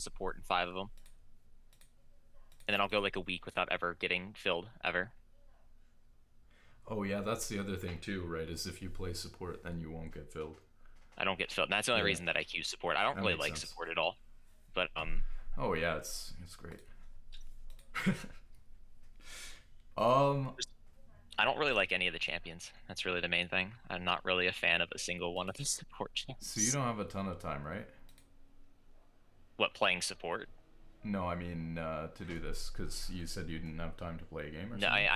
support in 5 of them. And then I'll go like a week without ever getting filled ever. Oh yeah, that's the other thing too, right? Is if you play support, then you won't get filled. I don't get filled. And that's the only Yeah, reason that I queue support. I don't that really makes like sense. support at all. But Oh yeah, it's great. Um, I don't really like any of the champions. That's really the main thing. I'm not really a fan of a single one of the support so you champs. don't have a ton of time, right? What, playing support? No, I mean to do this because you said you didn't have time to play a game or No, something.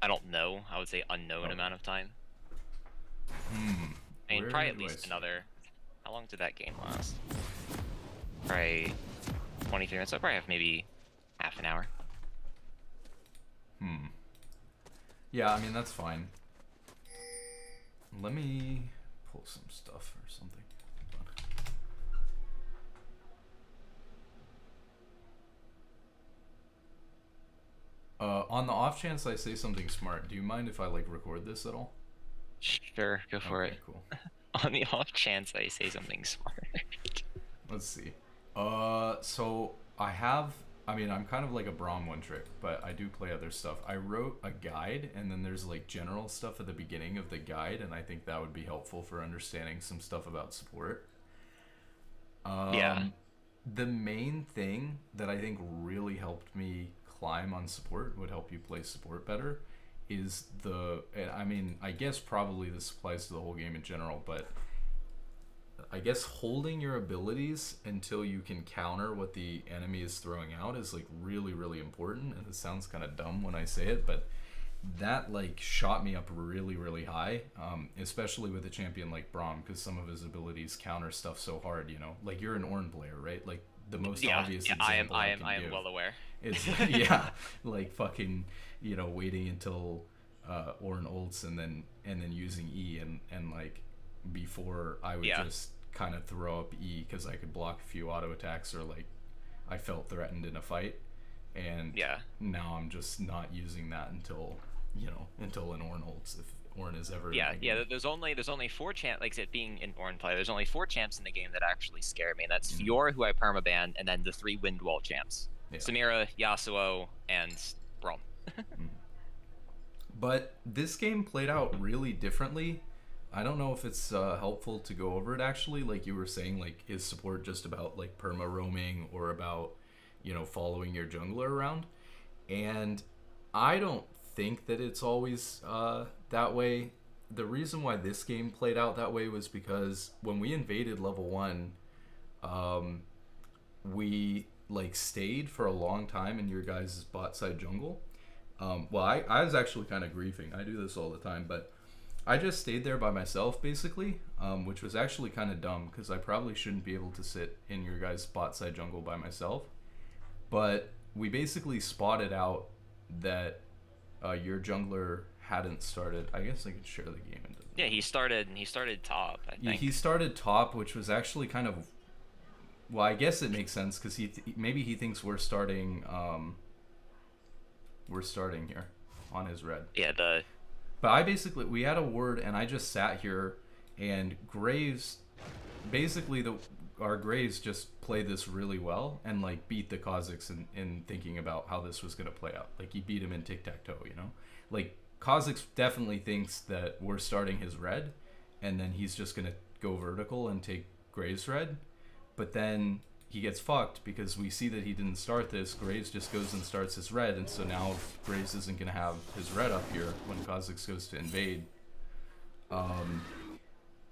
I don't know. I would say unknown Okay. amount of time. I mean, probably Where at do I least start? another. How long did that game last? Probably 23 minutes. I probably have maybe half an hour. Yeah, I mean that's fine. Let me pull some stuff or something. On the off chance I say something smart, do you mind if I like record this at all? Sure, go for Okay, it. cool. On the off chance I say something smart. Let's see. So I have. I mean, I'm kind of like a Braum one trick, but I do play other stuff. I wrote a guide, and then there's like general stuff at the beginning of the guide, and I think that would be helpful for understanding some stuff about support. Yeah, The main thing that I think really helped me climb on support, would help you play support better, is and I mean, I guess probably this applies to the whole game in general, but I guess holding your abilities until you can counter what the enemy is throwing out is like really, really important. And it sounds kind of dumb when I say it, but that like shot me up really, really high, especially with a champion like Braum, because some of his abilities counter stuff so hard. You know, like you're an Ornn player, right? Like the most yeah, obvious yeah. example I can I am give well aware. is like, yeah, like fucking, waiting until Ornn ults and then using E and like before I would Yeah, just kind of throw up E because I could block a few auto attacks or like I felt threatened in a fight, and yeah, now I'm just not using that until until an Ornn ults if Ornn is ever in yeah, my yeah. game. There's only 4 champs. Like it being an Ornn play, there's only 4 champs in the game that actually scare me. And that's Fiora, who I permaban, and then the 3 Windwall champs: Yeah, Samira, Yasuo, and Braum. but this game played out really differently. I don't know if it's helpful to go over it actually. Like you were saying, like is support just about like perma roaming or about following your jungler around? And I don't think that it's always that way. The reason why this game played out that way was because when we invaded level one, we like stayed for a long time in your guys' bot side jungle. Well, I was actually kind of griefing. I do this all the time, but I just stayed there by myself basically, which was actually kind of dumb because I probably shouldn't be able to sit in your guys' bot side jungle by myself. But we basically spotted out that your jungler hadn't started. I guess I could share the game. Into Yeah, he started top, I he think. started top, which was actually kind of, well. I guess it makes sense because maybe he thinks we're starting here on his red. Yeah, the But I basically we had a word, and I just sat here, and Graves, basically the our Graves just played this really well and like beat the Kazakhs in thinking about how this was gonna play out. Like he beat him in tic tac toe, Like Kazakhs definitely thinks that we're starting his red, and then he's just gonna go vertical and take Graves red, but then he gets fucked because we see that he didn't start this. Graves just goes and starts his red, and so now Graves isn't going to have his red up here when Kha'Zix goes to invade.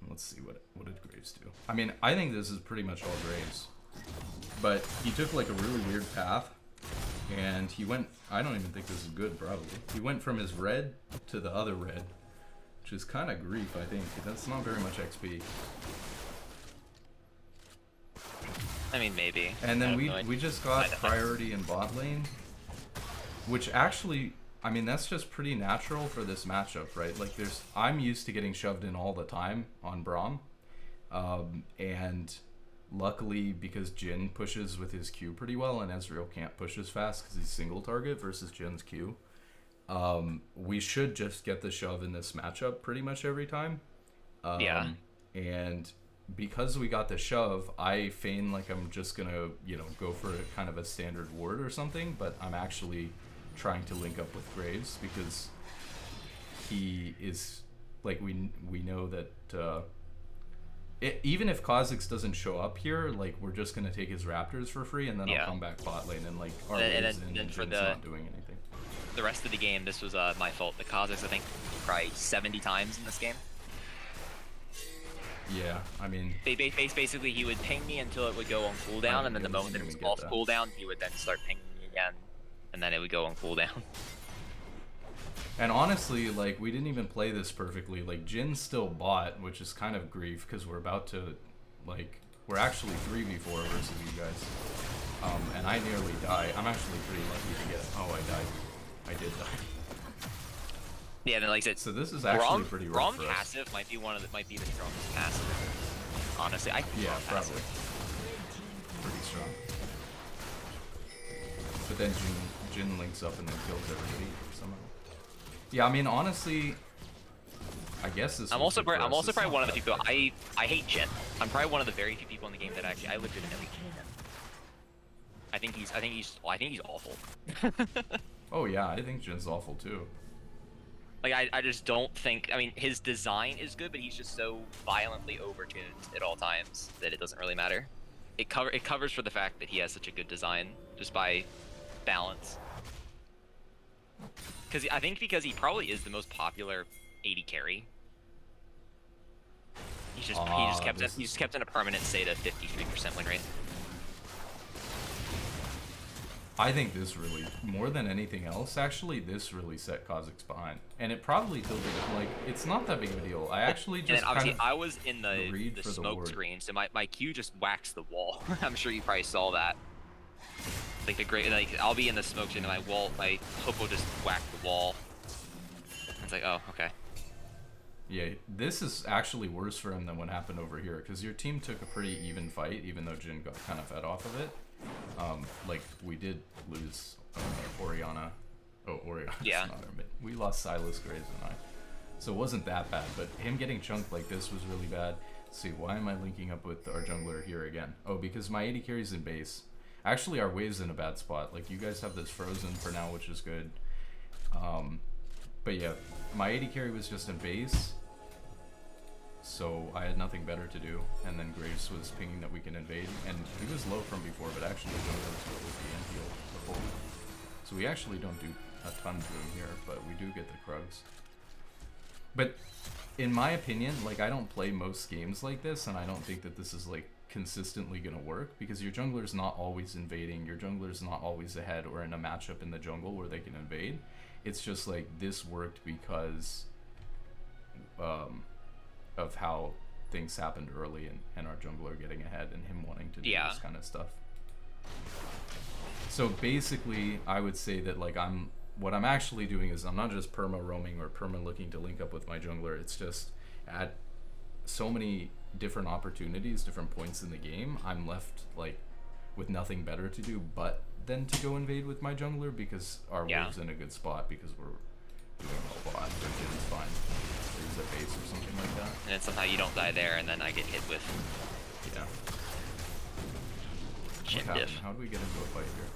Let's see, what did Graves do? I mean, I think this is pretty much all Graves, but he took like a really weird path, and he went. I don't even think this is good. Probably he went from his red to the other red, which is kind of grief. I think that's not very much XP. I mean maybe. And I then have we no idea. we just got priority in bot lane, which actually, I mean, that's just pretty natural for this matchup, right? Like, I'm used to getting shoved in all the time on Braum, and luckily because Jin pushes with his Q pretty well, and Ezreal can't push as fast because he's single target versus Jin's Q. We should just get the shove in this matchup pretty much every time. Yeah. And because we got the shove, I feign like I'm just gonna, go for kind of a standard ward or something, but I'm actually trying to link up with Graves because he is like we know that even if Kha'Zix doesn't show up here, like we're just gonna take his Raptors for free, and then I'll come back bot lane and like our waves and then for Jin's not doing anything. The rest of the game, this was my fault. The Kha'Zix, I think, probably 70 times in this game. Yeah, I mean, basically he would ping me until it would go on cooldown, and then the moment that it was off cooldown, he would then start pinging me again, and then it would go on cooldown. And honestly, like, we didn't even play this perfectly. Like, Jin's still bot, which is kind of grief, because we're about to, like, we're actually 3v4 versus you guys. And I nearly die. I'm actually pretty lucky to get, oh, I died. I did die. Yeah, then like I said, so this is actually pretty rough for us. Passive might be the strongest passive. Honestly, I think probably. Pretty strong. But then Jin links up and then kills everybody somehow. Yeah, I mean, honestly, I guess this. I'm also probably one of the people. I hate Jin. I'm probably one of the very few people in the game that actually I legitimately hate him. I think he's awful. Oh yeah, I think Jin's awful too. Like I just don't think. I mean, his design is good, but he's just so violently overtuned at all times that it doesn't really matter. It covers for the fact that he has such a good design just by balance. Because he probably is the most popular AD carry. He's just kept in a permanent state of 53% win rate. I think this really, more than anything else, actually, this really set Kha'Zix behind, and it probably tilted it. Like, it's not that big of a deal. I actually just I was in the smoke screen, so my Q just waxed the wall. I'm sure you probably saw that. Like I'll be in the smoke screen, and my hook will just whack the wall. It's like, oh, okay. Yeah, this is actually worse for him than what happened over here, because your team took a pretty even fight, even though Jin got kind of fed off of it. Like, we did lose Orianna. Oh, Orianna. Yeah. We lost Silas, Graves, and I. So it wasn't that bad, but him getting chunked like this was really bad. Let's see, why am I linking up with our jungler here again? Oh, because my AD carry's in base. Actually, our wave's in a bad spot. Like, you guys have this frozen for now, which is good. But yeah, my AD carry was just in base, so I had nothing better to do. And then Graves was pinging that we can invade, and he was low from before, but actually jungler was what was the end heal the whole. So we actually don't do a ton to him here, but we do get the Krugs. But in my opinion, like, I don't play most games like this, and I don't think that this is like consistently gonna work, because your jungler's not always invading, your jungler's not always ahead or in a matchup in the jungle where they can invade. It's just like this worked because of how things happened early, and our jungler getting ahead and him wanting to do this kind of stuff. So basically, I would say that like what I'm actually doing is I'm not just perma roaming or perma looking to link up with my jungler. It's just at so many different opportunities, different points in the game, I'm left like with nothing better to do but then to go invade with my jungler, because our wave's in a good spot, because we're doing a lot. Their Jin's fine. There's a base or something like that. And then somehow you don't die there, and then I get hit with Jin diff. How do we get into a fight here?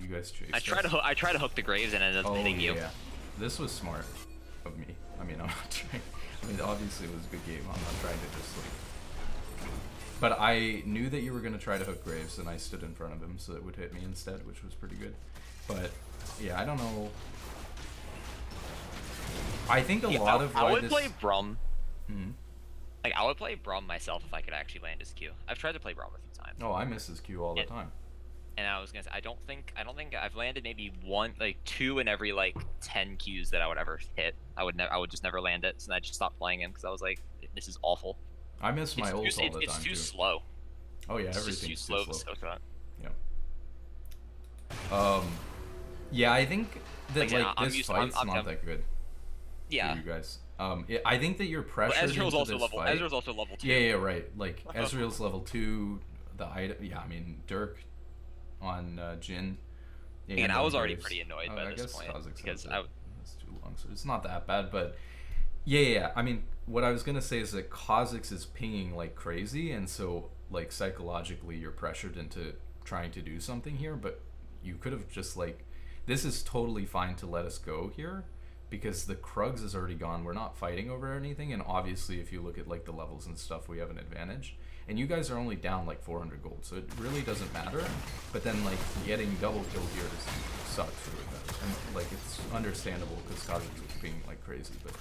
You guys chase. I try to hook the Graves and ended up hitting you. Yeah. This was smart of me. I mean, I'm not trying. I mean, obviously it was a good game. I'm not trying to just like. But I knew that you were gonna try to hook Graves, and I stood in front of him so it would hit me instead, which was pretty good. But yeah, I don't know. I think a lot of I would play Braum. Mm-hmm. Like, I would play Braum myself if I could actually land his Q. I've tried to play Braum a few times. Oh, I miss his Q all the time. And I was gonna say, I don't think I've landed maybe two in every like 10 Qs that I would ever hit. I would just never land it, so I just stopped playing him because I was like, this is awful. I miss my ult all the time. It's too slow. Oh yeah, everything's too slow to soak that. Yeah. Yeah, I think that this fight's not that good. Yeah. For you guys. I think that you're pressured into this fight. Ezreal's also level 2. Yeah, right. Like, Ezreal's level 2. The item. Yeah, I mean, Dirk on Jin. Yeah, and I was already pretty annoyed by this point, because that's too long, so it's not that bad. But Yeah. I mean, what I was gonna say is that Kha'Zix is pinging like crazy, and so like psychologically you're pressured into trying to do something here. But you could have just like, this is totally fine to let us go here, because the Krugs is already gone. We're not fighting over anything, and obviously if you look at like the levels and stuff, we have an advantage. And you guys are only down like 400 gold, so it really doesn't matter. But then like getting double killed here just sucks really bad. And like it's understandable because Kha'Zix is being like crazy, but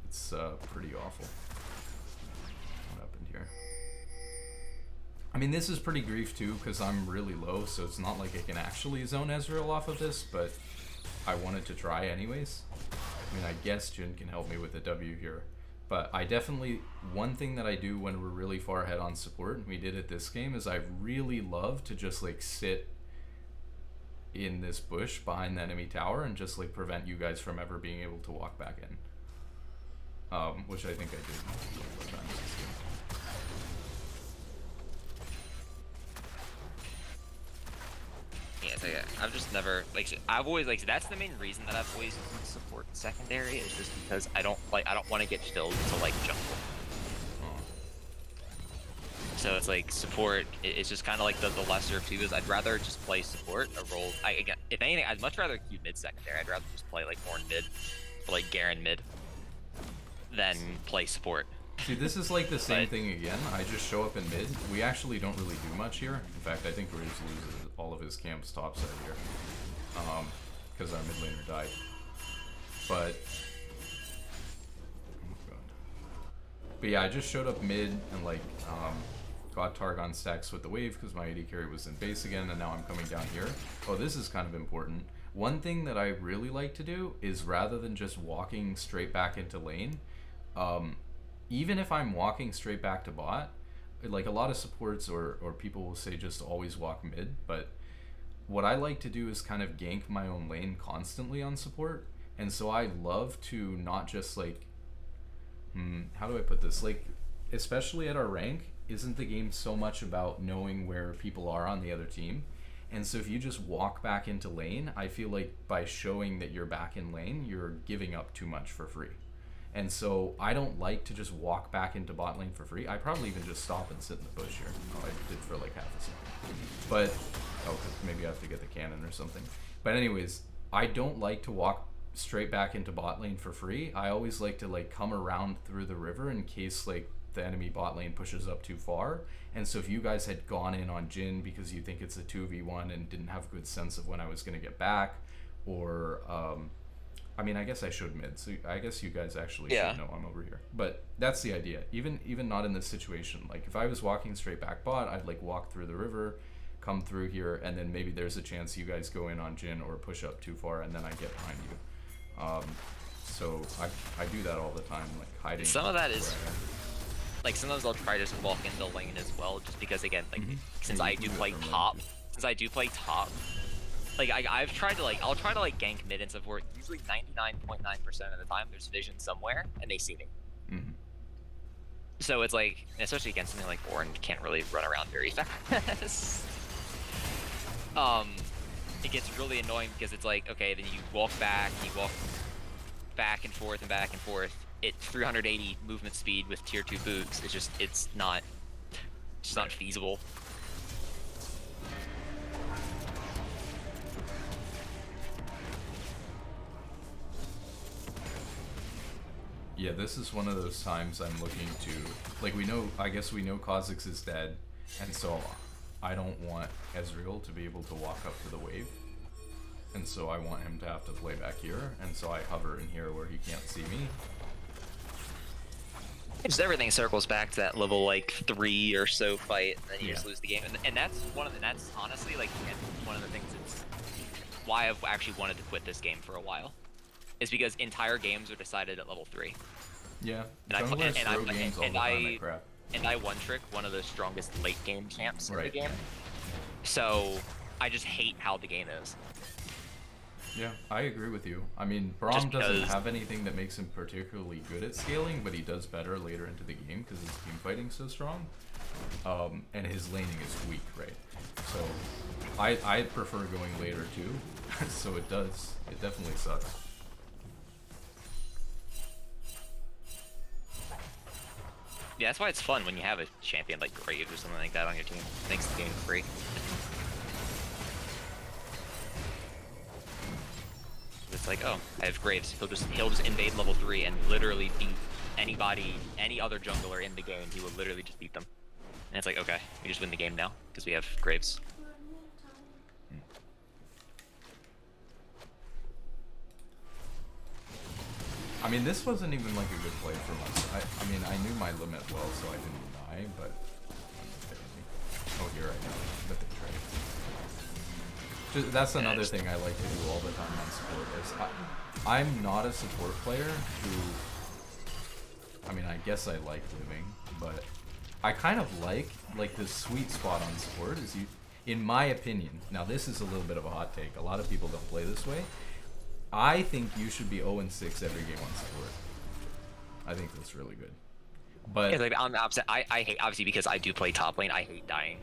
it's pretty awful. What happened here? I mean, this is pretty grief too because I'm really low, so it's not like I can actually zone Ezreal off of this, but I wanted to try anyways. I mean, I guess Jhin can help me with the W here. But I definitely, one thing that I do when we're really far ahead on support, and we did it this game, is I really love to just like sit in this bush behind the enemy tower and just like prevent you guys from ever being able to walk back in. Which I think I did multiple times this game. Yeah, so yeah, I've just never like. I've always like. That's the main reason that I've always support secondary is just because I don't want to get stilled to like jungle. Oh. So it's like support. It's just kind of like the lesser of two. Is I'd rather just play support a role. Again, if anything, I'd much rather keep mid secondary. I'd rather just play like Ornn mid, or like Garen mid, than play support. See, this is like the same thing again. I just show up in mid. We actually don't really do much here. In fact, I think Graves loses all of his camps topside here. Because our mid laner died. But... oh god. But yeah, I just showed up mid and like, got Targon stacks with the wave because my AD carry was in base again, and now I'm coming down here. Oh, this is kind of important. One thing that I really like to do is rather than just walking straight back into lane, even if I'm walking straight back to bot, like a lot of supports or people will say just always walk mid, but what I like to do is kind of gank my own lane constantly on support. And so I love to not just like, how do I put this? Like, especially at our rank, isn't the game so much about knowing where people are on the other team? And so if you just walk back into lane, I feel like by showing that you're back in lane, you're giving up too much for free. And so I don't like to just walk back into bot lane for free. I probably even just stop and sit in the bush here. Oh, I did for like half a second. But, oh, 'cause maybe I have to get the cannon or something. But anyways, I don't like to walk straight back into bot lane for free. I always like to like come around through the river in case like the enemy bot lane pushes up too far. And so if you guys had gone in on Jhin because you think it's a 2v1 and didn't have a good sense of when I was going to get back, or I mean, I guess I showed mid, so I guess you guys actually should know I'm over here. But that's the idea. Even not in this situation. Like, if I was walking straight back bot, I'd, like, walk through the river, come through here, and then maybe there's a chance you guys go in on Jhin or push up too far, and then I get behind you. So I do that all the time, like, hiding. Some of that is... like, sometimes I'll try to just walk into lane as well, just because, again, like, since I do play top... like, I've tried to, like, I'll try to, like, gank mid and stuff where usually 99.9% of the time there's vision somewhere, and they see me. So it's like, especially against something like Ornn, you can't really run around very fast. It gets really annoying because it's like, okay, then you walk back and forth and back and forth. It's 380 movement speed with tier 2 boots. It's not feasible. Yeah, this is one of those times I'm looking to, like, I guess we know Kha'Zix is dead, and so I don't want Ezreal to be able to walk up to the wave. And so I want him to have to play back here, and so I hover in here where he can't see me. Just everything circles back to that level like 3 or so fight, and then you just lose the game. And that's that's honestly like one of the things that's why I've actually wanted to quit this game for a while. Is because entire games are decided at level 3. Yeah, and I one trick one of the strongest late game champs in the game. So I just hate how the game is. Yeah, I agree with you. I mean, Braum doesn't have anything that makes him particularly good at scaling, but he does better later into the game because his team fighting's so strong. And his laning is weak, right? So I prefer going later too. So it definitely sucks. Yeah, that's why it's fun when you have a champion like Graves or something like that on your team. Makes the game free. It's like, oh, I have Graves. He'll just invade level 3 and literally beat anybody, any other jungler in the game. He will literally just beat them. And it's like, okay, we just win the game now because we have Graves. I mean, this wasn't even like a good play from us. I mean, I knew my limit well, so I didn't die, but... Oh, here I go. But they trade. That's another thing I like to do all the time on support. Is I'm not a support player who... I mean, I guess I like living, but... I kind of like the sweet spot on support is you... In my opinion, now this is a little bit of a hot take. A lot of people don't play this way. I think you should be 0-6 every game on support. I think that's really good. But yeah, like, I'm opposite. I hate, obviously, because I do play top lane, I hate dying.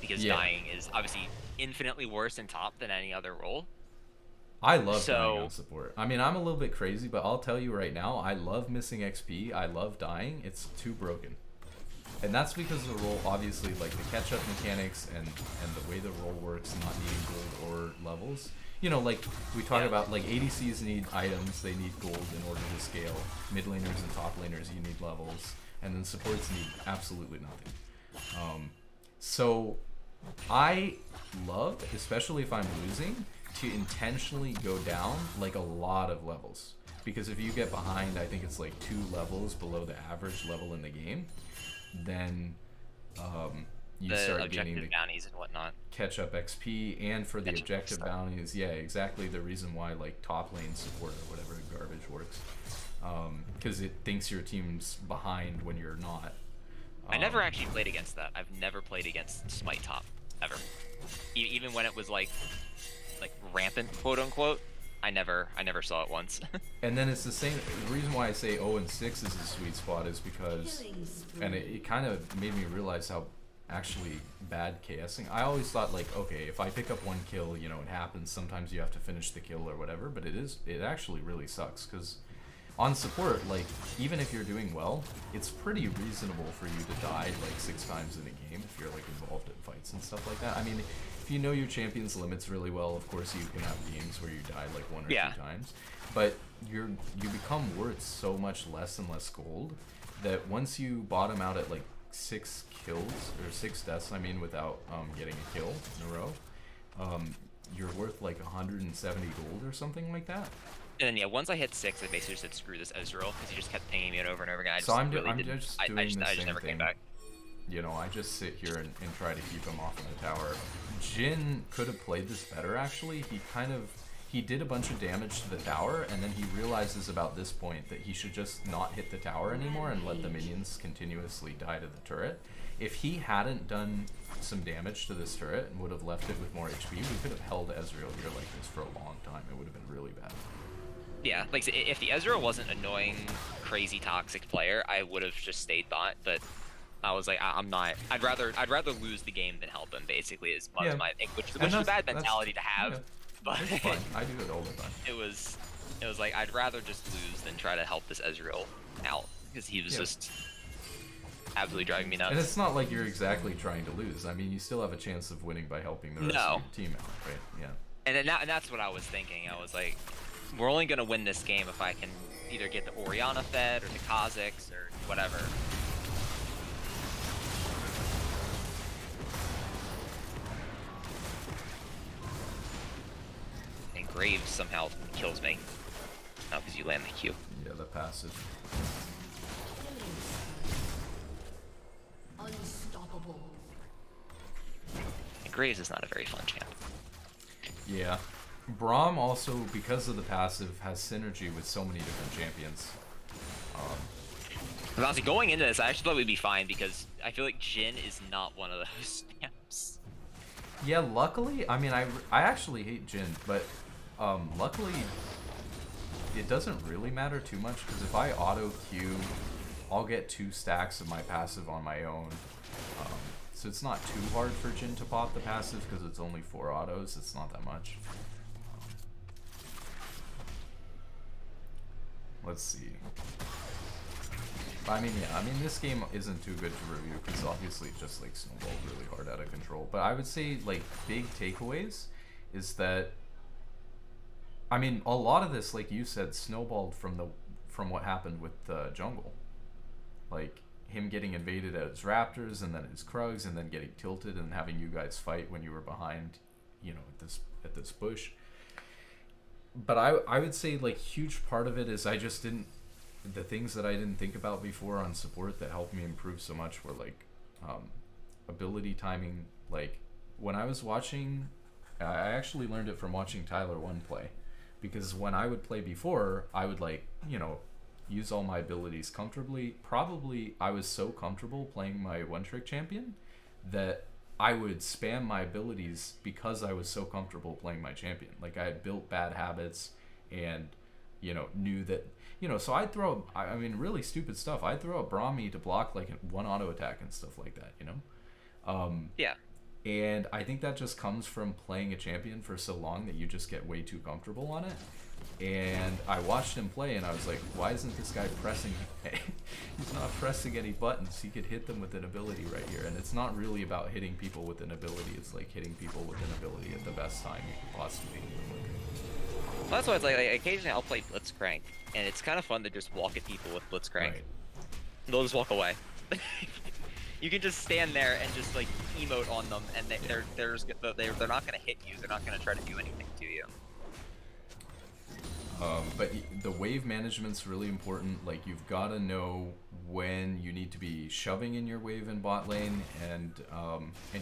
Because dying is obviously infinitely worse in top than any other role. I love dying on support. I mean, I'm a little bit crazy, but I'll tell you right now, I love missing XP. I love dying. It's too broken. And that's because of the role, obviously, like the catch-up mechanics and the way the role works, not needing gold or levels. You know, like we talk about, like ADCs need items, they need gold in order to scale. Mid laners and top laners, you need levels, and then supports need absolutely nothing. So I love, especially if I'm losing, to intentionally go down like a lot of levels. Because if you get behind, I think it's like 2 levels below the average level in the game, then you start gaining the bounties and whatnot. Catch up XP, and for the objective bounties, yeah, exactly the reason why like top lane support or whatever garbage works, because it thinks your team's behind when you're not. I never actually played against that. I've never played against Smite top ever, even when it was like rampant, quote unquote. I never saw it once. And then it's the same. The reason why I say 0-6 is a sweet spot is because, and it kind of made me realize how actually bad KSing. I always thought like, okay, if I pick up 1 kill, you know, it happens. Sometimes you have to finish the kill or whatever, but it actually really sucks because on support, like even if you're doing well, it's pretty reasonable for you to die like 6 times in a game if you're like involved in fights and stuff like that. I mean, if you know your champion's limits really well, of course you can have games where you die like 1 or 2 times, but you become worth so much less and less gold that once you bottom out at like 6 kills or 6 deaths, I mean, without getting a kill in a row, you're worth like 170 gold or something like that. And then once I hit 6, I basically just said screw this Ezreal because he just kept pinging me over and over again. I just never came back. You know, I just sit here and try to keep him off of the tower. Jhin could have played this better actually. He did a bunch of damage to the tower, and then he realizes about this point that he should just not hit the tower anymore and let the minions continuously die to the turret. If he hadn't done some damage to this turret and would have left it with more HP, we could have held Ezreal here like this for a long time. It would have been really bad. Yeah, like if the Ezreal wasn't annoying, crazy, toxic player, I would have just stayed bot. But I was like, I'm not. I'd rather lose the game than help him. Basically, is my which is a bad mentality to have. Yeah. But it's fun. I do it all the time. It was like I'd rather just lose than try to help this Ezreal out because he was just absolutely driving me nuts. And it's not like you're exactly trying to lose. I mean, you still have a chance of winning by helping the rest of your team out, right? Yeah. And that's what I was thinking. I was like, we're only gonna win this game if I can either get the Orianna fed or the Kha'Zix or whatever. And Graves somehow kills me. Oh, because you land the Q. Yeah, the passive. Unstoppable. And Graves is not a very fun champ. Yeah. Braum also, because of the passive, has synergy with so many different champions. Honestly, going into this, I actually thought we'd be fine because I feel like Jhin is not one of those champs. Yeah, luckily, I mean, I actually hate Jhin, but luckily, it doesn't really matter too much because if I auto Q, I'll get 2 stacks of my passive on my own. So it's not too hard for Jhin to pop the passive because it's only 4 autos. It's not that much. Let's see. I mean, yeah, I mean, this game isn't too good to review because obviously it just like snowballed really hard out of control. But I would say like big takeaways is that, I mean, a lot of this, like you said, snowballed from what happened with the jungle, like him getting invaded at his raptors and then his Krugs and then getting tilted and having you guys fight when you were behind, you know, at this bush. But I would say like huge part of it is I just didn't, the things that I didn't think about before on support that helped me improve so much were like ability timing. Like when I was watching, I actually learned it from watching Tyler One play, because when I would play before, I would like, you know, use all my abilities comfortably. Probably I was so comfortable playing my one trick champion that I would spam my abilities because I was so comfortable playing my champion. Like I had built bad habits and, you know, knew that, you know, so I'd throw, I mean, really stupid stuff. I'd throw a Braum to block like one auto attack and stuff like that, you know? Yeah. And I think that just comes from playing a champion for so long that you just get way too comfortable on it. And I watched him play and I was like, why isn't this guy pressing? He's not pressing any buttons. He could hit them with an ability right here. And it's not really about hitting people with an ability. It's like hitting people with an ability at the best time you could possibly hit them with. Well, that's why it's like occasionally I'll play Blitzcrank, and it's kind of fun to just walk at people with Blitzcrank. Right. They'll just walk away. You can just stand there and just like emote on them, and they're not gonna hit you. They're not gonna try to do anything to you. But the wave management's really important. Like you've got to know when you need to be shoving in your wave in bot lane and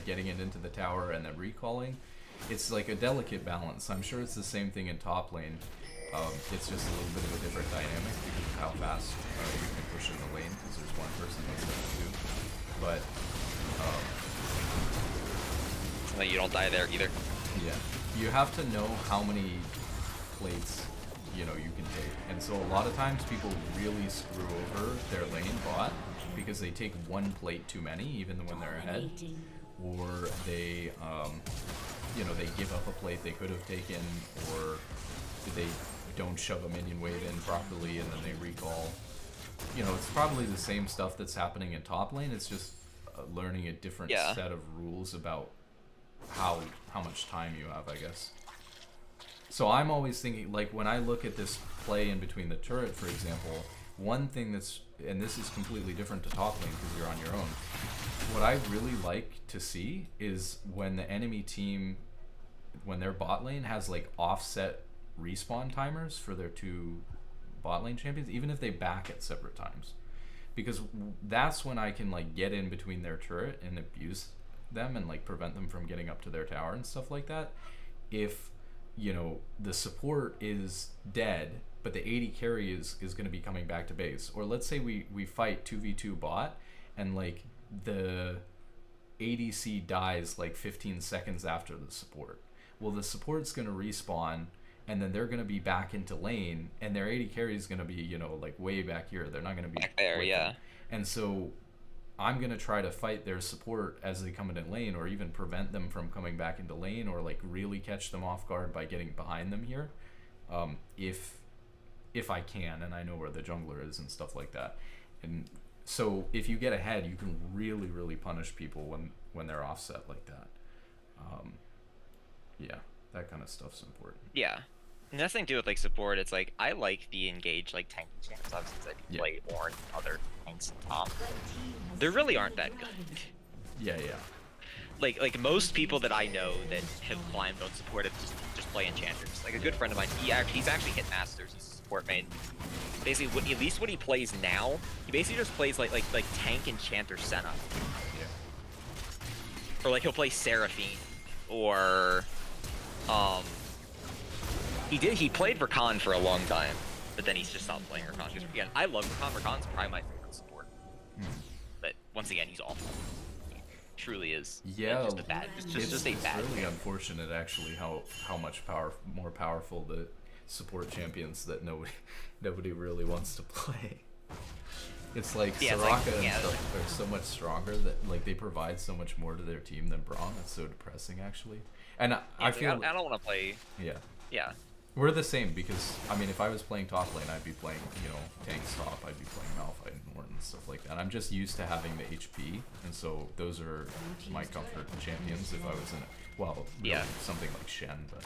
getting it into the tower and then recalling. It's like a delicate balance. I'm sure it's the same thing in top lane. It's just a little bit of a different dynamic because of how fast you can push in the lane, because there's one person instead of two. But so that you don't die there either. yeah, you have to know how many plates, you know, you can take. And so a lot of times people really screw over their lane bot because they take one plate too many even when they're ahead, or they you know, they give up a plate they could have taken, or they don't shove a minion wave in properly and then they recall. You know, it's probably the same stuff that's happening in top lane. It's just learning a different set of rules about how much time you have, I guess. So I'm always thinking, like, when I look at this play in between the turret, for example, one thing that's, and this is completely different to top lane because you're on your own, what I really like to see is when the enemy team, when their bot lane has like offset respawn timers for their two bot lane champions, even if they back at separate times, because that's when I can like get in between their turret and abuse them and like prevent them from getting up to their tower and stuff like that. If, you know, the support is dead but the AD carry is going to be coming back to base, or let's say we fight 2v2 bot and like the ADC dies like 15 seconds after the support. Well, the support's going to respawn and then they're going to be back into lane and their AD carry is going to be, you know, like way back here. They're not going to be back there, yeah. them. And so I'm going to try to fight their support as they come into lane, or even prevent them from coming back into lane, or like really catch them off guard by getting behind them here. If I can, and I know where the jungler is and stuff like that. And so if you get ahead, you can really, really punish people when they're offset like that. Yeah, that kind of stuff's important. Yeah. And that's the thing too with like support, it's like I like the engaged like tank champs, obviously, because I can play Ornn, other tanks on top. They really aren't that good. Yeah. Like most people that I know that have climbed on support have just play enchanters. Like a good friend of mine, he's actually hit masters. He's a support main. Basically, at least what he plays now, he basically just plays like tank enchanter Senna. Yeah. Or like he'll play Seraphine, or he played Rakan for a long time, but then he's just stopped playing Rakan. Because again, I love Rakan. Rakan's probably my favorite support. But once again, he's awful. He truly is. Yeah, just a bad. Just a bad. It's really unfortunate, actually, how much more powerful the support champions that nobody really wants to play. It's like Soraka and stuff are so much stronger that like they provide so much more to their team than Braum. It's so depressing, actually. And I feel I don't want to play. Yeah. Yeah. We're the same because I mean, if I was playing top lane, I'd be playing, you know, tanks top. I'd be playing Malphite and Norton and stuff like that. I'm just used to having the HP, and so those are my comfort champions. If I was in, well, really something like Shen, but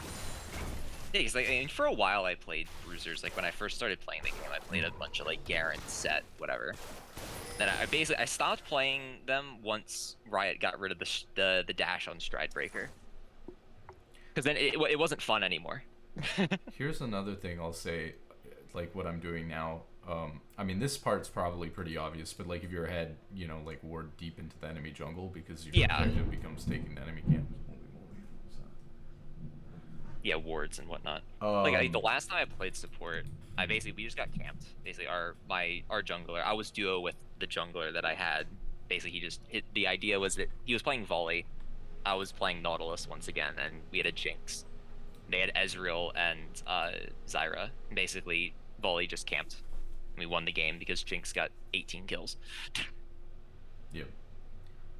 Yeah, because like, I mean, for a while I played bruisers. Like when I first started playing the game, I played a bunch of like Garen, Set, whatever. Then I stopped playing them once Riot got rid of the dash on Stridebreaker, because then it wasn't fun anymore. here's another thing I'll say, like what I'm doing now. I mean, this part's probably pretty obvious, but like if you're ahead, you know, like ward deep into the enemy jungle because your objective becomes taking the enemy camp. Yeah, wards and whatnot. Like the last time I played support, we just got camped. Basically, our jungler, I was duo with the jungler that I had. Basically, the idea was that he was playing Volley, I was playing Nautilus once again, and we had a Jinx. They had Ezreal and Zyra. Basically, Volley just camped. We won the game because Jinx got 18 kills. Yep.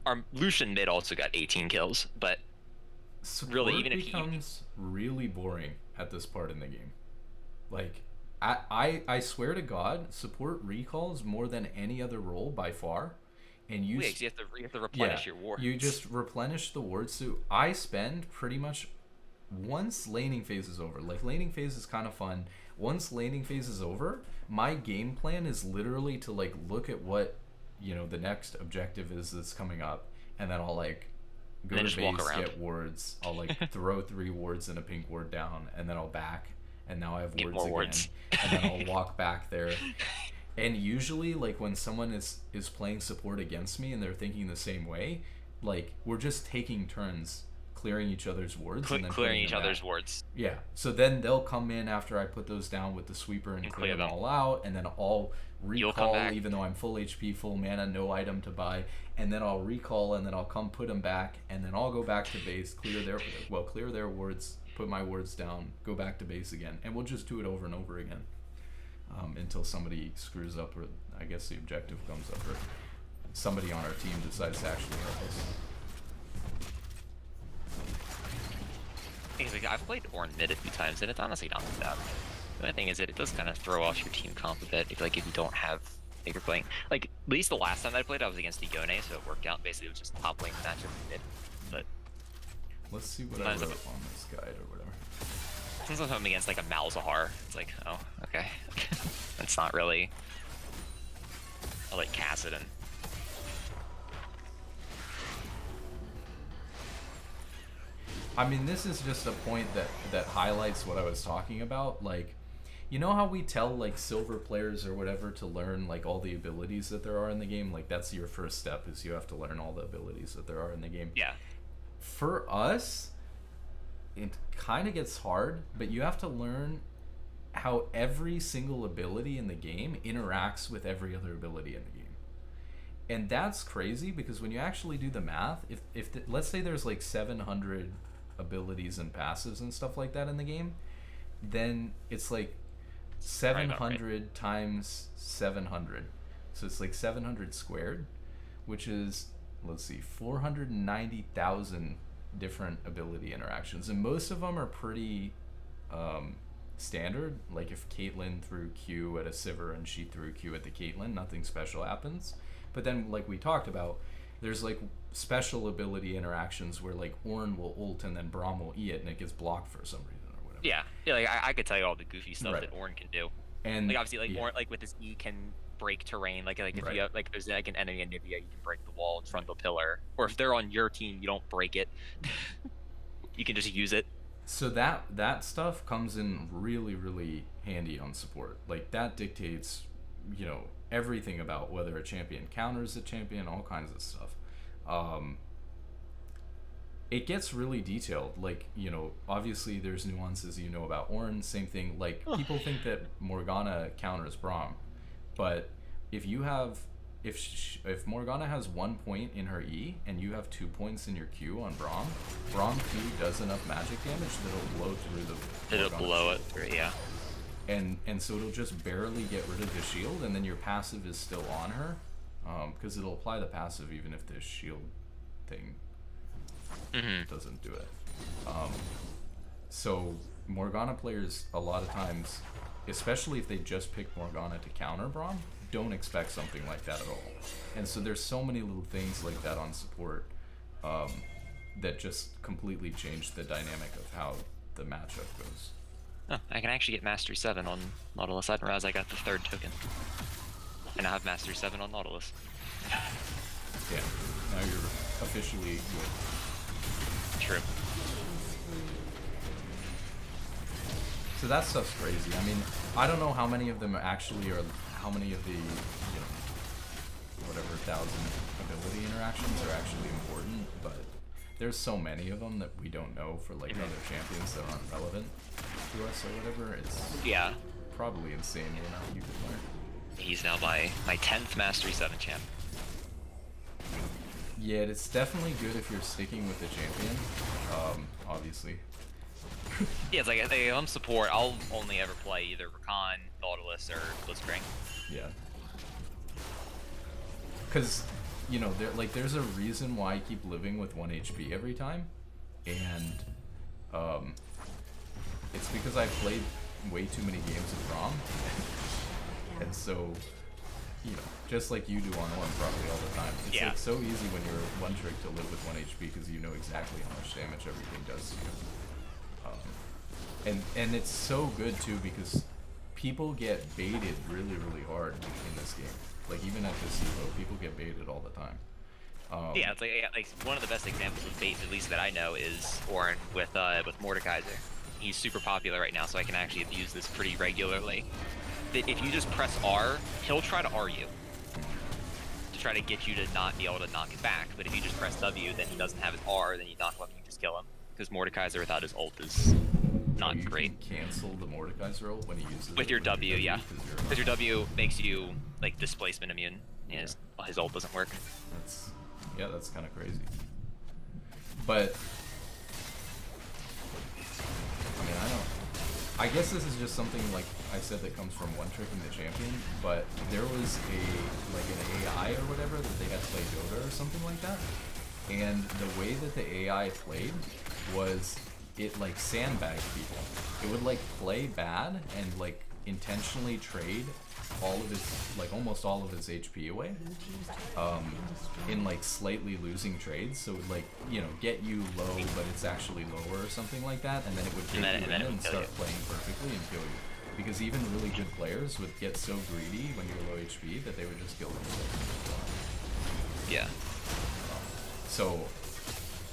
Our Lucian mid also got 18 kills, but support really, even if becomes really boring at this part in the game. Like, I swear to God, support recalls more than any other role by far. And you have to replenish your wards. You just replenish the wards. So I spend pretty much, once laning phase is over, like laning phase is kind of fun. Once laning phase is over, my game plan is literally to like look at what, you know, the next objective is that's coming up, and then I'll like go to base, get wards. I'll like throw 3 wards and a pink ward down, and then I'll back, and now I have wards again. Wards. And then I'll walk back there. And usually, like when someone is playing support against me and they're thinking the same way, like we're just taking turns clearing each other's wards and then clearing each other's wards. Yeah. So then they'll come in after I put those down with the sweeper and clear them all out, and then I'll recall even though I'm full HP, full mana, no item to buy, and then I'll recall and then I'll come put them back, and then I'll go back to base, clear their wards, put my wards down, go back to base again, and we'll just do it over and over again. Until somebody screws up, or I guess the objective comes up, or somebody on our team decides to actually help us. I've played Ornn mid a few times, and it's honestly not too bad. The only thing is that it does kind of throw off your team comp a bit if you don't have, if you're playing, like, at least the last time that I played, I was against Igone, so it worked out. Basically, it was just top lane matchup mid. But let's see what I wrote on this guide or whatever. Sometimes I'm against like a Malzahar, it's like, oh, okay. That's not really. I like Kassadin. I mean, this is just a point that highlights what I was talking about. Like, you know how we tell like silver players or whatever to learn like all the abilities that there are in the game? Like that's your first step, is you have to learn all the abilities that there are in the game. Yeah. For us, it kind of gets hard, but you have to learn how every single ability in the game interacts with every other ability in the game. And that's crazy because when you actually do the math, let's say there's like 700 abilities and passives and stuff like that in the game, then it's like 700 times 700. So it's like 700 squared, which is, let's see, 490,000 different ability interactions, and most of them are pretty standard. Like if Caitlyn threw Q at a Sivir and she threw Q at the Caitlyn, nothing special happens. But then, like we talked about, there's like special ability interactions where like Ornn will ult and then Braum will E it and it gets blocked for some reason or whatever. Yeah, like I could tell you all the goofy stuff that Ornn can do. And like obviously, like Ornn, like with his E can break terrain. Like if you have, like if there's like an enemy in Nivea, you can break the wall in front of the pillar. Or if they're on your team, you don't break it. You can just use it. So that stuff comes in really, really handy on support. Like that dictates, you know, everything about whether a champion counters a champion, all kinds of stuff. It gets really detailed. Like, you know, obviously there's nuances you know about Ornn. Same thing, like people think that Morgana counters Braum, but if you have, if Morgana has 1 point in her E and you have 2 points in your Q on Braum Q does enough magic damage that it'll blow through the. It'll blow it through, yeah. And so it'll just barely get rid of the shield, and then your passive is still on her, because it'll apply the passive even if the shield thing doesn't do it. So Morgana players a lot of times, especially if they just pick Morgana to counter Braum, don't expect something like that at all. And so there's so many little things like that on support that just completely change the dynamic of how the matchup goes. Oh, I can actually get Mastery 7 on Nautilus. I didn't realize I got the 3rd token. And I have Mastery 7 on Nautilus. Yeah, now you're officially good. True. So that stuff's crazy. I mean, I don't know how many of them actually are, how many of the, you know, whatever 1,000 ability interactions are actually important, but there's so many of them that we don't know for like other champions that aren't relevant to us or whatever. It's probably insane the amount you could learn. He's now my 10th Mastery 7 champ. Yeah, it's definitely good if you're sticking with the champion, obviously. Yeah, it's like if I'm support, I'll only ever play either Rakan, Nautilus, or Blitzcrank. Yeah. Because, you know, there's a reason why I keep living with 1 HP every time, and it's because I've played way too many games of Braum, and so, you know, just like you do on one probably all the time. It's like so easy when you're one trick to live with 1 HP because you know exactly how much damage everything does to you. And it's so good too because people get baited really, really hard in this game. Like even at this Evo, people get baited all the time. Yeah, it's like one of the best examples of bait, at least that I know, is Ornn with Mordekaiser. He's super popular right now, so I can actually abuse this pretty regularly. That if you just press R, he'll try to R you to try to get you to not be able to knock it back. But if you just press W, then he doesn't have his R, then you knock him up and you just kill him. Because Mordekaiser without his ult is not great. You can cancel the Mordekaiser ult when he uses with it your W, yeah. Because your W makes you like displacement immune. Yeah. His ult doesn't work. That's kind of crazy. But I mean, I guess this is just something like I said that comes from one tricking the champion. But there was an AI or whatever that they had to play Dota or something like that. And the way that the AI played was it like sandbagged people. It would like play bad and like intentionally trade all of his, like almost all of his HP away in like slightly losing trades. So it would like, you know, get you low but it's actually lower or something like that, and then it would take you in and start playing perfectly and kill you. Because even really good players would get so greedy when you're low HP that they would just kill themselves. Yeah. So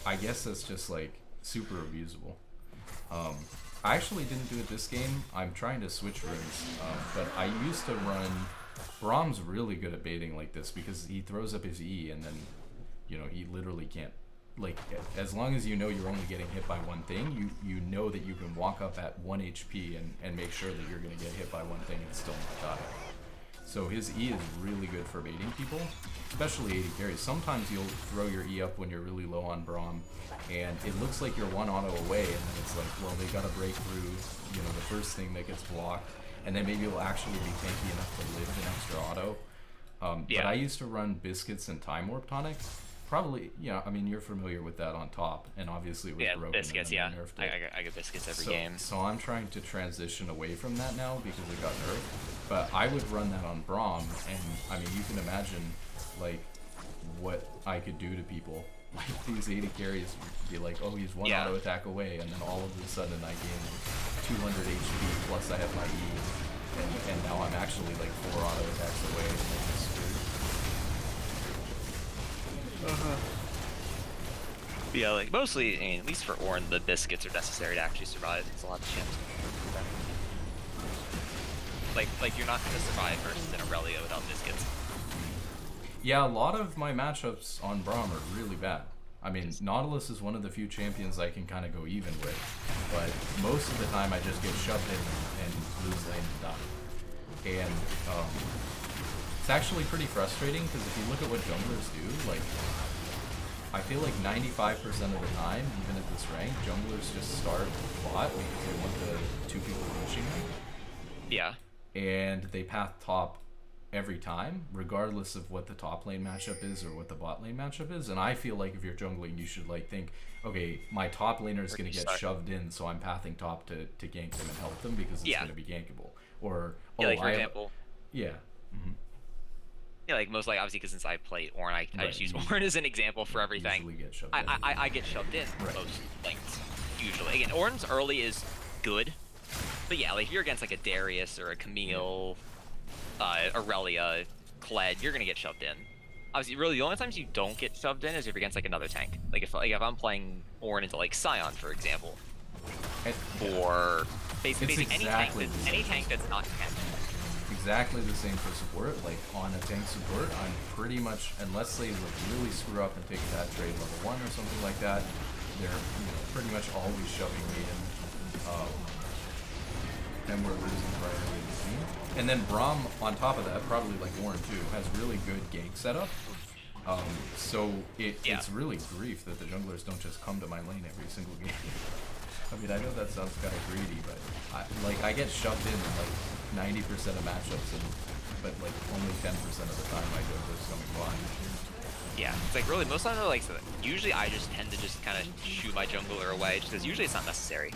I guess that's just like super abusable. I actually didn't do it this game. I'm trying to switch runes, but I used to run. Braum's really good at baiting like this because he throws up his E and then, you know, he literally can't. Like, as long as you know you're only getting hit by one thing, you know that you can walk up at 1 HP and make sure that you're gonna get hit by one thing and still not die. So his E is really good for baiting people, especially AD carries. Sometimes you'll throw your E up when you're really low on Braum, and it looks like you're one auto away, and then it's like, well, they gotta break through, you know, the first thing that gets blocked, and then maybe it'll actually be tanky enough to live an extra auto. But I used to run Biscuits and Time Warp Tonics. Probably, you know, I mean, you're familiar with that on top, and obviously it was broken. Biscuits, and yeah. nerfed it. I get Biscuits every game. So I'm trying to transition away from that now because it got nerfed. But I would run that on Braum, and I mean, you can imagine, like, what I could do to people. Like, these 80 carries would be like, oh, he's one auto attack away, and then all of a sudden I gain 200 HP, plus I have my E, and now I'm actually like 4 auto attacks away, and I'm just screwed. Yeah, like, mostly, I mean, at least for Ornn, the Biscuits are necessary to actually survive. There's a lot of champs. Like you're not going to survive versus an Aurelia without Biscuits. Yeah, a lot of my matchups on Braum are really bad. I mean, Nautilus is one of the few champions I can kind of go even with, but most of the time I just get shoved in and lose lane and die. And it's actually pretty frustrating because if you look at what junglers do, like, I feel like 95% of the time, even at this rank, junglers just start bot because they want the 2 people pushing them. Yeah. And they path top every time, regardless of what the top lane matchup is or what the bot lane matchup is. And I feel like if you're jungling, you should like think, okay, my top laner is going to get shoved in, so I'm pathing top to gank them and help them because it's going to be gankable. Or yeah, like for example, yeah. Mm-hmm. Yeah, like most like obviously because since I play Ornn, I Right, just use Ornn as an example for everything. Usually get shoved I, in. I get shoved in Right. most lanes usually. Again, Ornn's early is good, but yeah, like if you're against like a Darius or a Camille, Aurelia, Kled, you're gonna get shoved in. Obviously, really the only times you don't get shoved in is if you're against like another tank. Like if I'm playing Ornn into like Scion, for example, or basically any tank that's not tank. Exactly the same for support. Like on a tank support, I'm pretty much, unless they like really screw up and take that trade level 1 or something like that, they're pretty much always shoving me in, and we're losing priority in the team. And then Braum on top of that, probably like Warren too, has really good gank setup. So it's really grief that the junglers don't just come to my lane every single game. I mean, I know that sounds kind of greedy, but I get shoved in like 90% of matchups, but like only 10% of the time my jungler's coming blind. Yeah, it's like really most of the like usually I just tend to just kind of shoot my jungler away just because usually it's not necessary.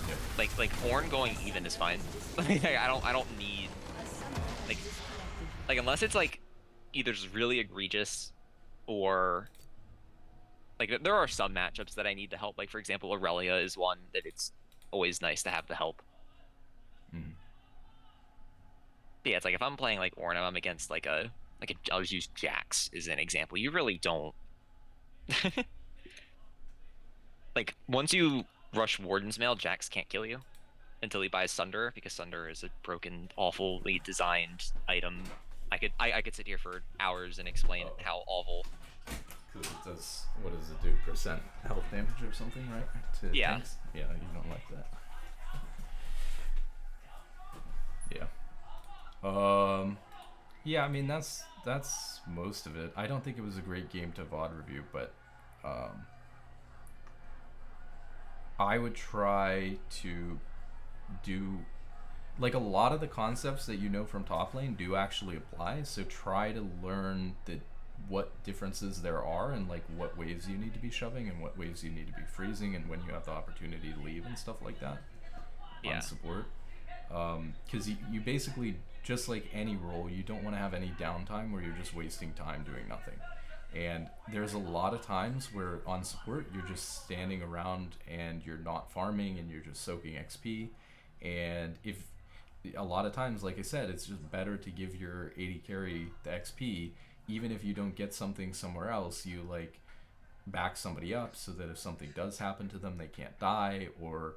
Yep. Like Ornn going even is fine. Like I don't need like unless it's like either just really egregious or like there are some matchups that I need to help. Like for example, Aurelia is one that it's always nice to have the help. Mm-hmm. But yeah, it's like if I'm playing like Ornn, I'm against like I'll just use Jax as an example. You really don't like once you rush Warden's Mail, Jax can't kill you until he buys Sunder because Sunder is a broken, awfully designed item. I could sit here for hours and explain how awful. Because it does, what does it do? Percent health damage or something, right? To tanks? Yeah, you don't like that. Yeah. Yeah, I mean that's most of it. I don't think it was a great game to VOD review, but I would try to do like a lot of the concepts that you know from top lane do actually apply. So try to learn what differences there are and like what waves you need to be shoving and what waves you need to be freezing and when you have the opportunity to leave and stuff like that on support. Because you basically, just like any role, you don't want to have any downtime where you're just wasting time doing nothing. And there's a lot of times where on support you're just standing around and you're not farming and you're just soaking XP. And if a lot of times, like I said, it's just better to give your AD carry the XP, even if you don't get something somewhere else. You like back somebody up so that if something does happen to them, they can't die, or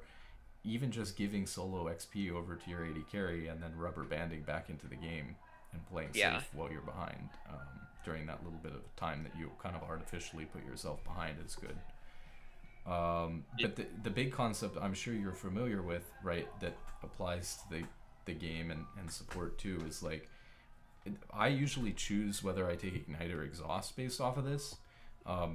even just giving solo XP over to your AD carry and then rubber banding back into the game and playing safe while you're behind during that little bit of time that you kind of artificially put yourself behind is good. But the big concept I'm sure you're familiar with, right, that applies to the game and support too, is like I usually choose whether I take Ignite or Exhaust based off of this. I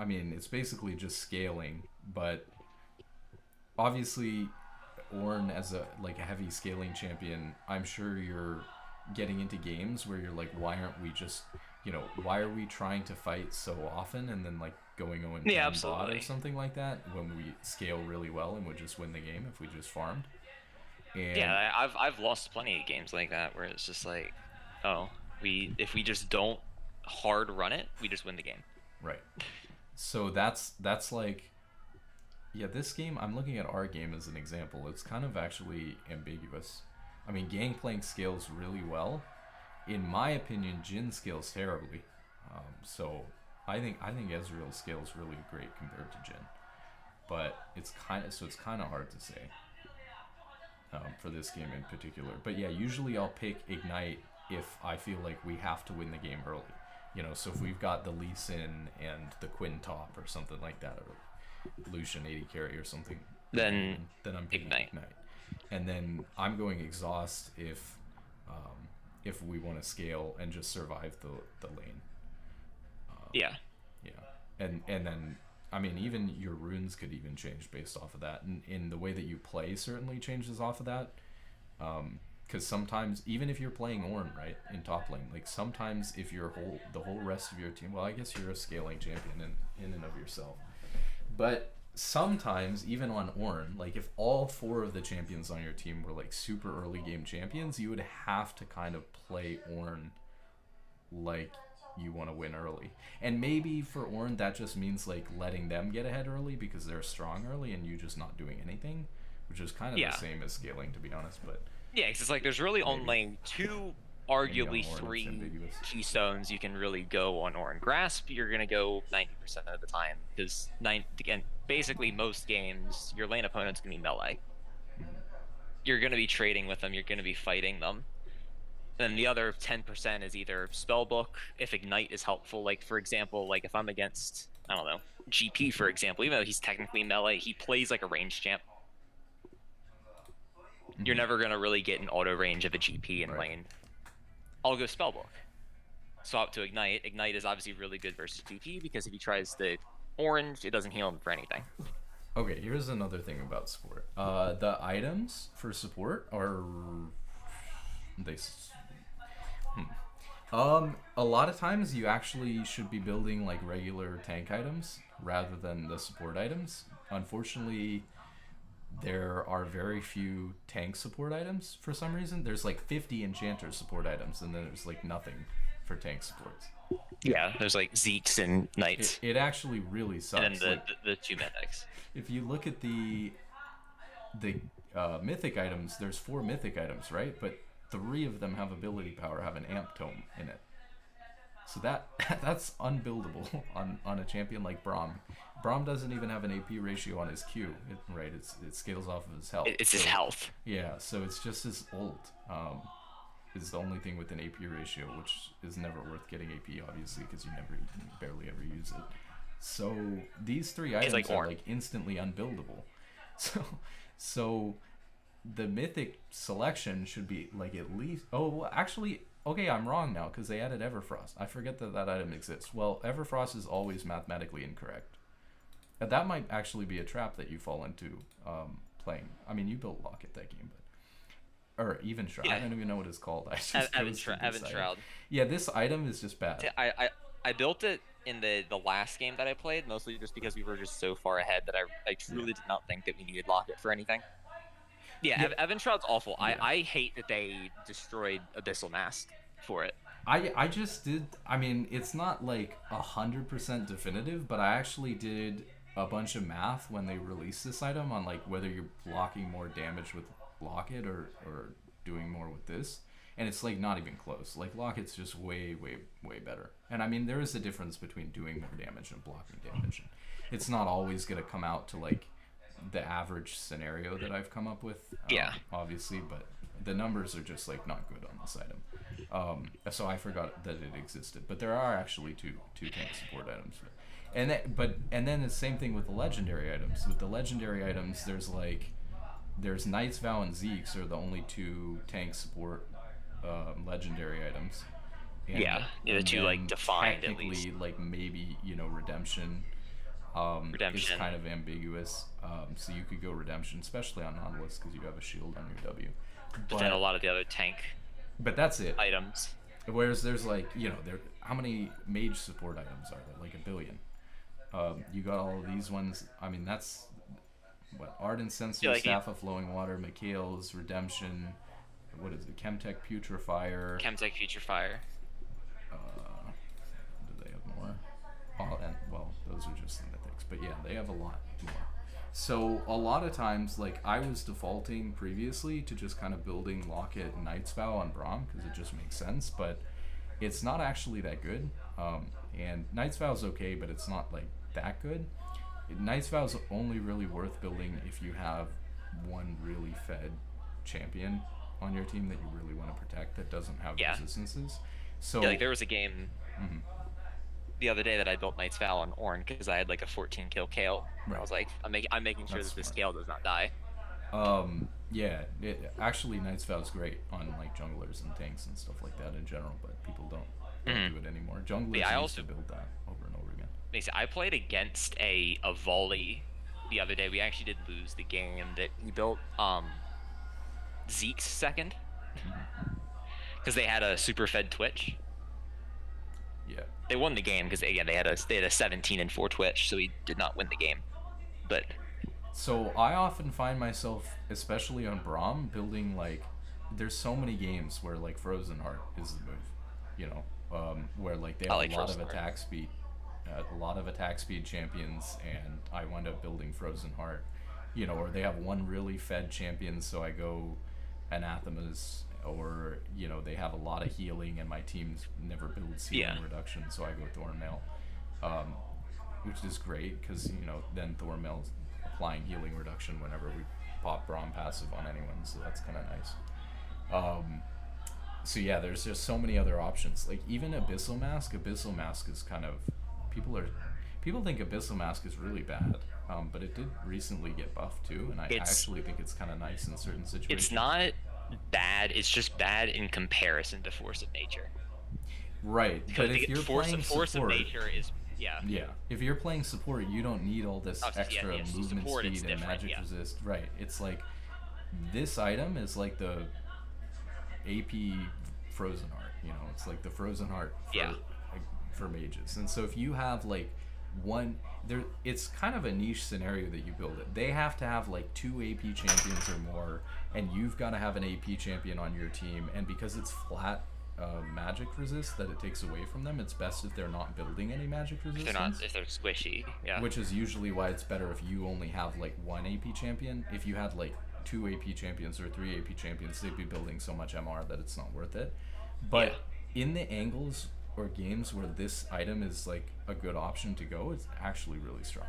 mean, it's basically just scaling, but obviously Ornn as a heavy scaling champion, I'm sure you're getting into games where you're like, why aren't we just, why are we trying to fight so often and then like going 0-10 bot or something like that when we scale really well and would just win the game if we just farmed. And yeah, I've lost plenty of games like that where it's just like, if we just don't hard run it, we just win the game. Right. So that's like, yeah, this game, I'm looking at our game as an example. It's kind of actually ambiguous. I mean, Gangplank scales really well. In my opinion, Jhin scales terribly. So I think Ezreal scales really great compared to Jhin. But it's kind of hard to say for this game in particular. But yeah, usually I'll pick Ignite if I feel like we have to win the game early. So if we've got the Lee Sin and the Quinn top or something like that, or Lucian AD carry or something, then I'm picking Ignite. And then I'm going Exhaust if we want to scale and just survive the lane. Yeah. And then, I mean, even your runes could even change based off of that. And in the way that you play certainly changes off of that. because sometimes even if you're playing Ornn right in top lane, like sometimes if the whole rest of your team, well, I guess you're a scaling champion in and of yourself, but sometimes even on Ornn, like if all four of the champions on your team were like super early game champions, you would have to kind of play Ornn like you want to win early. And maybe for Ornn that just means like letting them get ahead early because they're strong early and you just not doing anything, which is kind of Yeah. the same as scaling, to be honest. But Yeah, 'cause it's like there's really only two, arguably on Ornn it's three ambiguous. keystones you can really go on Orin. Grasp, you're gonna go 90% of the time because again, basically most games your lane opponent's gonna be melee. You're gonna be trading with them. You're gonna be fighting them. Then the other 10% is either spellbook, if ignite is helpful. Like for example, like if I'm against, I don't know, GP for example, even though he's technically melee, he plays like a range champ. You're never gonna really get an auto range of a GP in Right. lane. I'll go spellbook. Swap to ignite. Ignite is obviously really good versus GP because if he tries the orange, it doesn't heal him for anything. Okay, here's another thing about support. The items for support are they. A lot of times you actually should be building like regular tank items rather than the support items. Unfortunately, there are very few tank support items for some reason. There's like 50 enchanter support items, and then there's like nothing for tank supports. Yeah, there's like Zeeks and Knights. It actually really sucks. And then like, the two Mythics. if you look at the mythic items, there's 4 mythic items, right? But 3 of them have ability power, have an amp tome in it. So that's unbuildable on a champion like Braum. Braum doesn't even have an AP ratio on his Q, right? It scales off of his health. It's his health. Yeah, so it's just his ult. Is the only thing with an AP ratio, which is never worth getting AP, obviously, because you barely ever use it. So these 3 items like are like instantly unbuildable. So the mythic selection should be like at least. Oh, well, actually, okay, I'm wrong now because they added Everfrost. I forget that item exists. Well, Everfrost is always mathematically incorrect. That might actually be a trap that you fall into playing. I mean, you built Locket that game, but. Or Even Shroud. Yeah. I don't even know what it's called. I just Evan Shroud. Yeah, this item is just bad. I built it in the last game that I played, mostly just because we were just so far ahead that I truly did not think that we needed Locket for anything. Yeah, Evan Shroud's awful. Yeah. I hate that they destroyed Abyssal Mask for it. I just did. I mean, it's not like 100% definitive, but I actually did a bunch of math when they released this item on like whether you're blocking more damage with Locket or doing more with this, and it's like not even close. Like Locket's just way better. And I mean, there is a difference between doing more damage and blocking damage. It's not always gonna come out to like the average scenario that I've come up with. Obviously, but the numbers are just like not good on this item. So I forgot that it existed, but there are actually two tank support items. And then the same thing with the legendary items. With the legendary items, there's Knight's Vow and Zeke's are the only 2 tank support legendary items. And, the 2 like defined at least. Like maybe Redemption. Is kind of ambiguous. So you could go Redemption, especially on Nautilus because you have a shield on your W. But then a lot of the other tank. But that's it. Items. Whereas there's like how many mage support items are there? Like 1 billion. You got all of these ones. I mean, that's what Ardent Censer, Staff of Flowing Water, Mikhail's Redemption. What is it? Chemtech Putrefier. Do they have more? Those are just the mythics. But yeah, they have a lot more. So a lot of times, like I was defaulting previously to just kind of building Locket and Knight's Vow on Braum because it just makes sense. But it's not actually that good. And Knight's Vow is okay, but it's not like that good. Knight's Vow is only really worth building if you have one really fed champion on your team that you really want to protect that doesn't have resistances. So like there was a game the other day that I built Knight's Vow on Ornn because I had like a 14 kill Kale. Right. I was like, I'm making sure that this Kale does not die. Actually Knight's Vow is great on like junglers and tanks and stuff like that in general, but people don't do it anymore. Junglers used to build that over and over again. I played against a volley the other day. We actually did lose the game that he built Zeke's second. because they had a super fed Twitch. Yeah. They won the game because they had a 17-4 Twitch, so he did not win the game. But So I often find myself, especially on Braum, building like there's so many games where like Frozen Heart is the move, you know, where like they I have like a lot of Frozen Heart. attack speed champions, and I wind up building Frozen Heart, you know, or they have one really fed champion, so I go Anathemas, or you know they have a lot of healing, and my teams never builds healing Yeah, reduction, so I go Thornmail, um, which is great because you know then Thornmail's applying healing reduction whenever we pop Braum passive on anyone, so that's kind of nice. Um, so yeah, there's just so many other options. Like even Abyssal Mask. Abyssal Mask is kind of people are people think Abyssal Mask is really bad, but it did recently get buffed too, and I it's actually think it's kind of nice in certain it's situations. not bad. It's just bad in comparison to Force of Nature. Right, Because but if you're Force playing Force of support, Nature is yeah. yeah, if you're playing support, you don't need all this Obviously, extra yeah. movement Support, it's speed and different. magic Yeah, resist. Right, it's like this item is like the AP Frozen Heart. You know, it's like the Frozen Heart yeah, for mages. And so if you have like one there, it's kind of a niche scenario that you build it. They have to have like 2 AP champions or more, and you've got to have an AP champion on your team. And because it's flat magic resist that it takes away from them, it's best if they're not building any magic resistance. if they're squishy. Yeah, Which is usually why it's better if you only have like one AP champion. If you had like 2 AP champions or 3 AP champions, they'd be building so much MR that it's not worth it. But in the angles or games where this item is like a good option to go, it's actually really strong.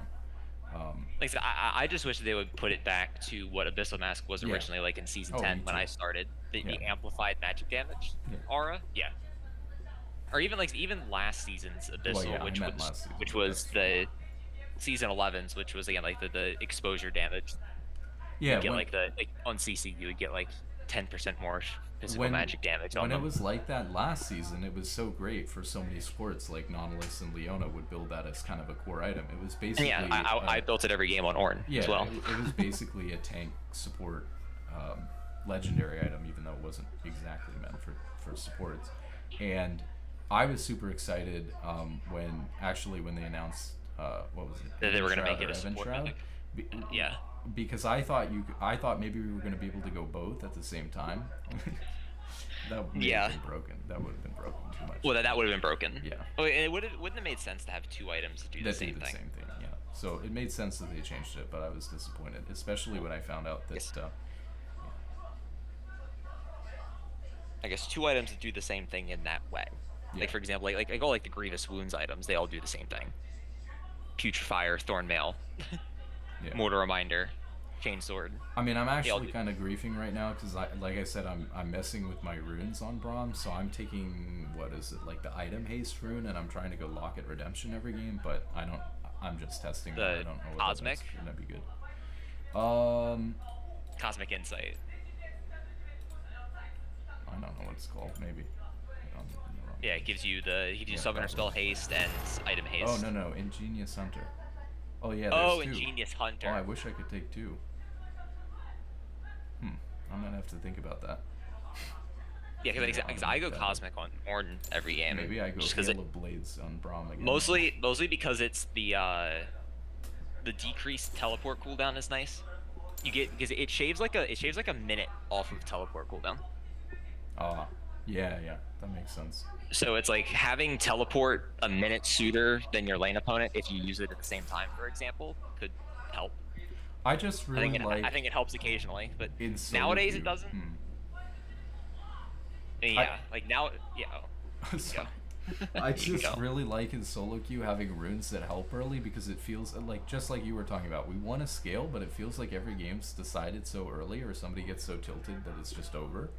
like I said, I just wish they would put it back to what Abyssal Mask was Yeah. originally like in season Oh, 10 me when too. I started. The Yeah. amplified magic damage Yeah. aura. Yeah. Or even last season's Abyssal, Well, yeah, I meant last season, which but was that's the season 11's, which was again like the exposure damage. yeah. You'd get like on CC you would get like 10% more physical when magic damage on when it them. was like that last season, it was so great for so many sports. Like Nautilus and Leona would build that as kind of a core item. It was And basically yeah, I built it every game on Ornn yeah, as well. it was basically a tank support legendary item, even though it wasn't exactly meant for supports. And I was super excited when they announced what was it? That they were gonna Shroud make it or a Evan support Shroud? mythic. Be- Yeah. because I thought maybe we were going to be able to go both at the same time. That may Yeah. have been broken. That would have been broken too much. Well, that would have been broken. Yeah. Oh, and wouldn't have made sense to have two items to do the That same did the thing. same thing. Yeah. So it made sense that they changed it, but I was disappointed, especially when I found out that. Yes. I guess two items that do the same thing in that way. Yeah. Like for example, like all like the Grievous Wounds items, they all do the same thing. Putrefier, Thornmail, Yeah. Mortar Reminder, Chainsword. I mean, I'm all actually do- kind of griefing right now because, like I said, I'm messing with my runes on Braum, so I'm taking what is it like the item haste rune, and I'm trying to go Locket Redemption every game, but I don't. I'm just testing. The I don't know what Cosmic? that's gonna be good. Cosmic Insight. I don't know what it's called. Maybe. I'm in the wrong Yeah, it page. gives you Yeah, Summoner Spell probably. Haste and Item Haste. Oh no, Ingenious Hunter. Oh yeah. Oh, There's two. Ingenious Hunter. Oh, I wish I could take two. I'm gonna have to think about that. Yeah, Yeah, because I'll I make go that. Cosmic on Ornn every game. Maybe I go just 'cause Hail of Blades on Braum again. mostly because it's the decreased teleport cooldown is nice. You get because it shaves like a minute off of teleport cooldown. Ah, yeah, that makes sense. So it's like having teleport a minute sooner than your lane opponent if you use it at the same time, for example, could help. I just really I think it helps occasionally, but in solo nowadays queue. it doesn't. I- Yeah, like now, yeah. Sorry. Go. I You can just go. really like in solo queue having runes that help early because it feels like just like you were talking about. We want to scale, but it feels like every game's decided so early, or somebody gets so tilted that it's just over.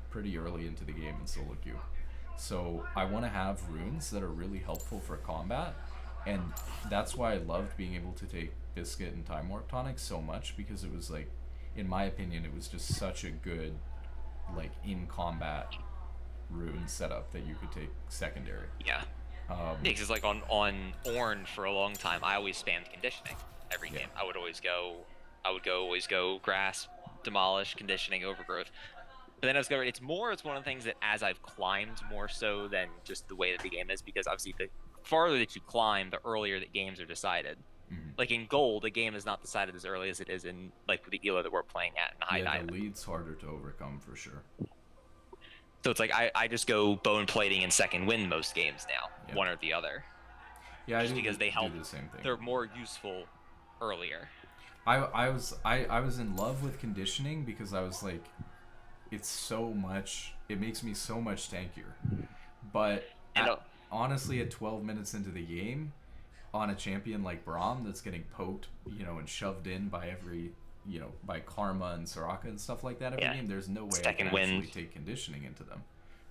Pretty early into the game in solo queue. So I want to have runes that are really helpful for combat, and that's why I loved being able to take Biscuit and Time Warp Tonic so much because it was like, in my opinion, it was just such a good, like in combat rune setup that you could take secondary. Yeah. Yeah, because it's like on Ornn for a long time, I always spammed conditioning every Yeah. game. I would always go grass, demolish, conditioning, overgrowth. But then I discovered it's one of the things that as I've climbed more so than just the way that the game is, because obviously the farther that you climb, the earlier that games are decided. Mm-hmm. Like in gold, the game is not decided as early as it is in like the elo that we're playing at in high Yeah, the diamond. lead's harder to overcome for sure. So it's like I just go bone plating and second wind most games now, Yeah. one or the other, Yeah, I just do because they help. the same thing. They're more useful earlier. I was in love with conditioning because I was like, it's so much. It makes me so much tankier. But And honestly, at 12 minutes into the game, on a champion like Braum that's getting poked, and shoved in by every, by Karma and Soraka and stuff like that every game, there's no way I can actually take conditioning into them.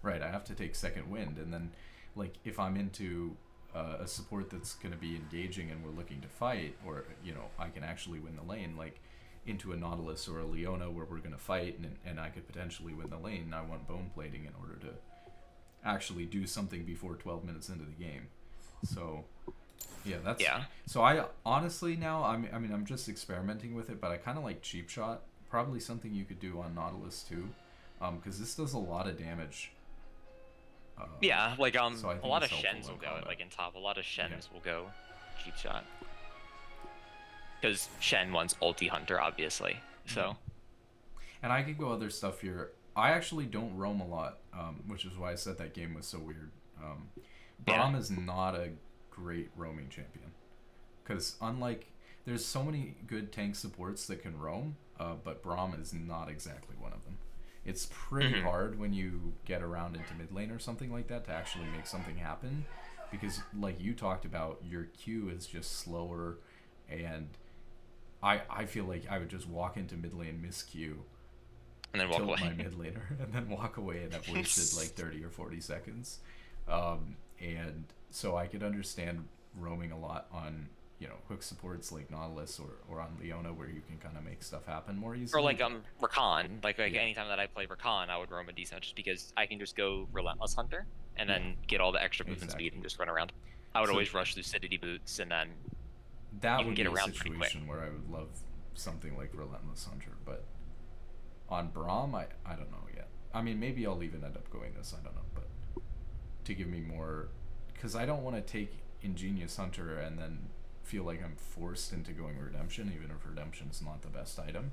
Right, I have to take second wind, and then, like, if I'm into a support that's going to be engaging and we're looking to fight, or, I can actually win the lane, like, into a Nautilus or a Leona where we're going to fight and I could potentially win the lane, I want bone plating in order to actually do something before 12 minutes into the game. So so I honestly now I'm just experimenting with it, but I kind of like cheap shot, probably something you could do on Nautilus too, because this does a lot of damage. Like so a lot of Shens will go like in top. A lot of Shens will go cheap shot because Shen wants ulti hunter obviously. So and I could go other stuff here. I actually don't roam a lot, which is why I said that game was so weird. Braum is not a great roaming champion because there's so many good tank supports that can roam, but Braum is not exactly one of them. It's pretty hard when you get around into mid lane or something like that to actually make something happen, because like you talked about, your Q is just slower, and I feel like I would just walk into mid lane, miss Q, and then walk away. my mid laner, and then walk away, and I've wasted like 30 or 40 seconds. And so I could understand roaming a lot on, hook supports like Nautilus or on Leona, where you can kind of make stuff happen more easily. Or like Rakan, like anytime that I play Rakan, I would roam a decent just because I can just go Relentless Hunter and then get all the extra movement speed and just run around. I would always rush Lucidity boots, and then that you can would get be around a situation where I would love something like Relentless Hunter, but on Braum, I don't know yet. I mean, maybe I'll even end up going this, I don't know, but to give me more, because I don't want to take Ingenious Hunter and then feel like I'm forced into going Redemption, even if Redemption's not the best item.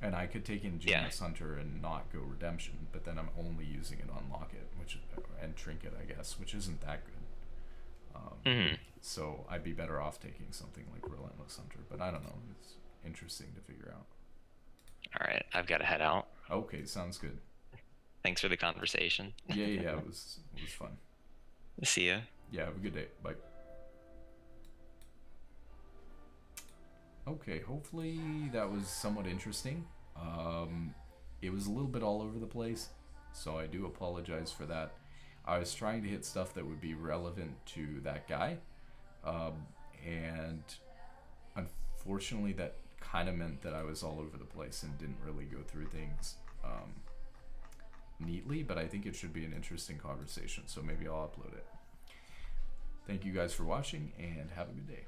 And I could take Ingenious Hunter and not go Redemption, but then I'm only using it on Locket, and Trinket, I guess, which isn't that good. So I'd be better off taking something like Relentless Hunter, but I don't know. It's interesting to figure out. All right, I've got to head out. Okay, sounds good. Thanks for the conversation. Yeah, it was fun. See ya. Yeah, have a good day. Bye. Okay, hopefully that was somewhat interesting. It was a little bit all over the place, so I do apologize for that. I was trying to hit stuff that would be relevant to that guy, and unfortunately that kind of meant that I was all over the place and didn't really go through things neatly, but I think it should be an interesting conversation, so maybe I'll upload it. Thank you guys for watching, and have a good day.